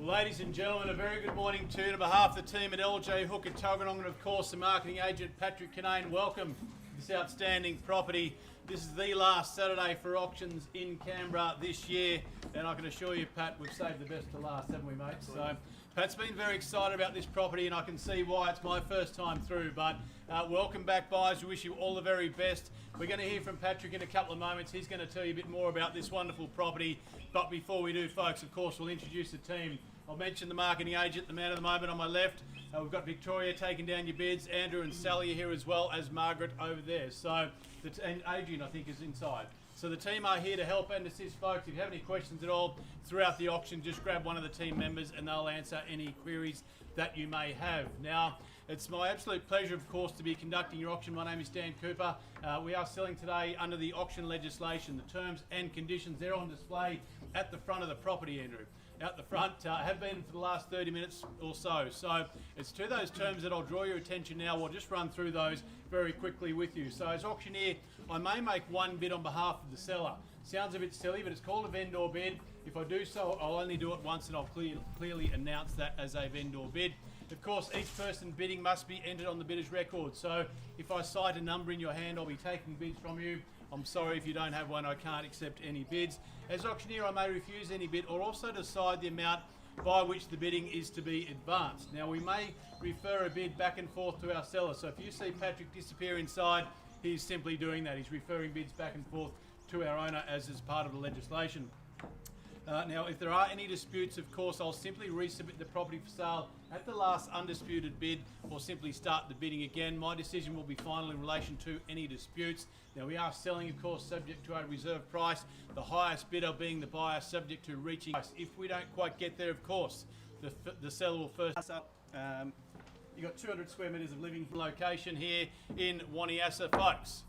Well, ladies and gentlemen, a very good morning to you on behalf of the team at LJ Hook at Tuggeranong and, of course, the marketing agent Patrick Kinane. Welcome to this outstanding property. This is the last Saturday for auctions in Canberra this year, and I can assure you, Pat, we've saved the best to last, haven't we, mate? So, Pat's been very excited about this property, and I can see why. It's my first time through, but welcome back, buyers. We wish you all the very best. We're going to hear from Patrick in a couple of moments. He's going to tell you a bit more about this wonderful property. But before we do, folks, of course, we'll introduce the team. I'll mention the marketing agent, the man of the moment on my left. We've got Victoria taking down your bids. Andrew and Sally are here, as well as Margaret over there. So, and Adrian, I think, is inside. So the team are here to help and assist, folks. If you have any questions at all throughout the auction, just grab one of the team members and they'll answer any queries that you may have. Now, it's my absolute pleasure, of course, to be conducting your auction. My name is Dan Cooper. We are selling today under the auction legislation. The terms and conditions, they're on display at the front of the property, Andrew. Out the front, have been for the last 30 minutes or so. So it's to those terms that I'll draw your attention now. We'll just run through those very quickly with you. So as auctioneer, I may make one bid on behalf of the seller. Sounds a bit silly, but it's called a vendor bid. If I do so, I'll only do it once and I'll clearly announce that as a vendor bid. Of course, each person bidding must be entered on the bidder's record. So if I cite a number in your hand, I'll be taking bids from you. I'm sorry if you don't have one, I can't accept any bids. As auctioneer, I may refuse any bid or also decide the amount by which the bidding is to be advanced. Now, we may refer a bid back and forth to our seller. So if you see Patrick disappear inside, he's simply doing that. He's referring bids back and forth to our owner as is part of the legislation. Now, if there are any disputes, of course, I'll simply resubmit the property for sale at the last undisputed bid or simply start the bidding again. My decision will be final in relation to any disputes. Now, we are selling, of course, subject to our reserve price, the highest bidder being the buyer, subject to reaching price. If we don't quite get there, of course, the seller will first up. You've got 200 square metres of living location here in Wanniassa, folks.